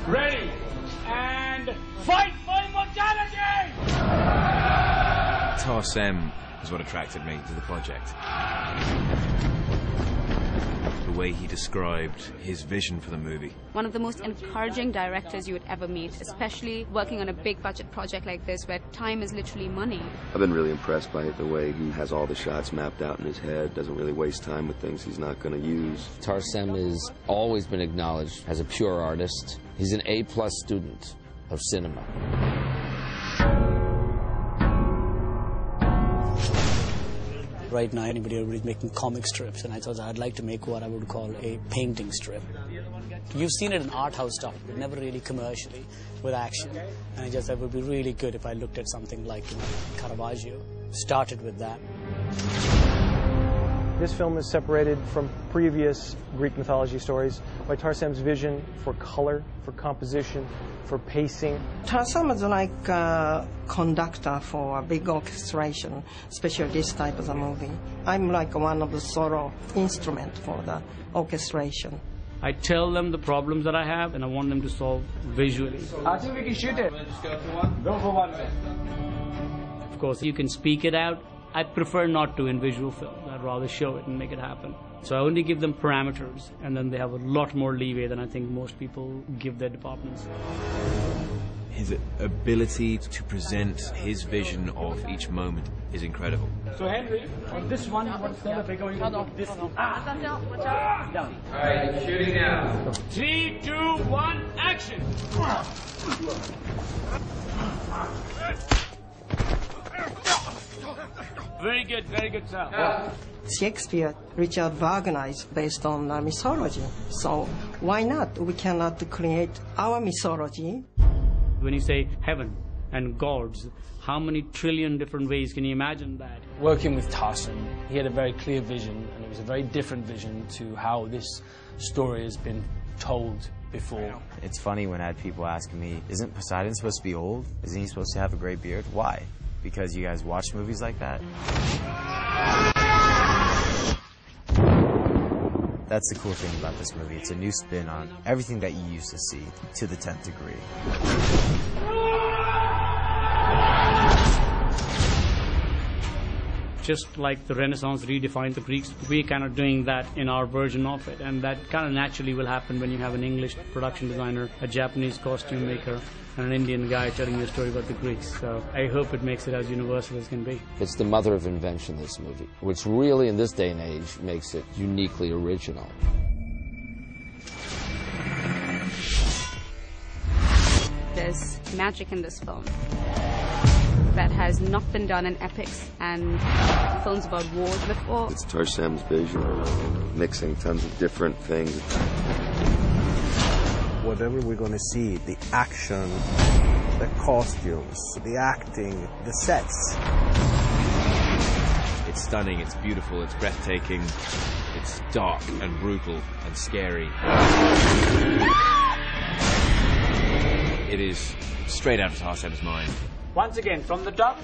Ready, and fight for immortality! Tarsem is what attracted me to the project. The way he described his vision for the movie. One of the most encouraging directors you would ever meet, especially working on a big budget project like this where time is literally money. I've been really impressed by the way he has all the shots mapped out in his head, doesn't really waste time with things he's not going to use. Tarsem has always been acknowledged as a pure artist. He's an A+ student of cinema. Right now, everybody's making comic strips, and I thought I'd like to make what I would call a painting strip. You've seen it in art house stuff, but never really commercially with action. And I just thought it would be really good if I looked at something like Caravaggio. Started with that. This film is separated from previous Greek mythology stories by Tarsem's vision for color, for composition, for pacing. Tarsem is like a conductor for a big orchestration, especially this type of a movie. I'm like one of the solo instrument for the orchestration. I tell them the problems that I have, and I want them to solve visually. I think we can shoot it. Just go for one. Go for one. Of course, you can speak it out. I prefer not to in visual films. I'd rather show it and make it happen. So I only give them parameters, and then they have a lot more leeway than I think most people give their departments. His ability to present his vision of each moment is incredible. So Henry, on this one, instead of going this down. All right, shooting now. 3, 2, 1, action! Very good, sir. Yeah. Shakespeare, Richard Wagner is based on mythology. So why not? We cannot create our mythology. When you say heaven and gods, how many trillion different ways can you imagine that? Working with Tarsem, he had a very clear vision, and it was a very different vision to how this story has been told before. It's funny when I had people asking me, isn't Poseidon supposed to be old? Isn't he supposed to have a gray beard? Why? Because you guys watch movies like that? That's the cool thing about this movie. It's a new spin on everything that you used to see, to the 10th degree. Just like the Renaissance redefined the Greeks, we're kind of doing that in our version of it. And that kind of naturally will happen when you have an English production designer, a Japanese costume maker, and an Indian guy telling you a story about the Greeks. So I hope it makes it as universal as can be. It's the mother of invention, this movie, which really, in this day and age, makes it uniquely original. There's magic in this film that has not been done in epics and films about wars before. It's Tarsem's vision, mixing tons of different things. Whatever we're going to see, the action, the costumes, the acting, the sets. It's stunning, it's beautiful, it's breathtaking, it's dark and brutal and scary. It is straight out of Tarsem's mind. Once again, from the top.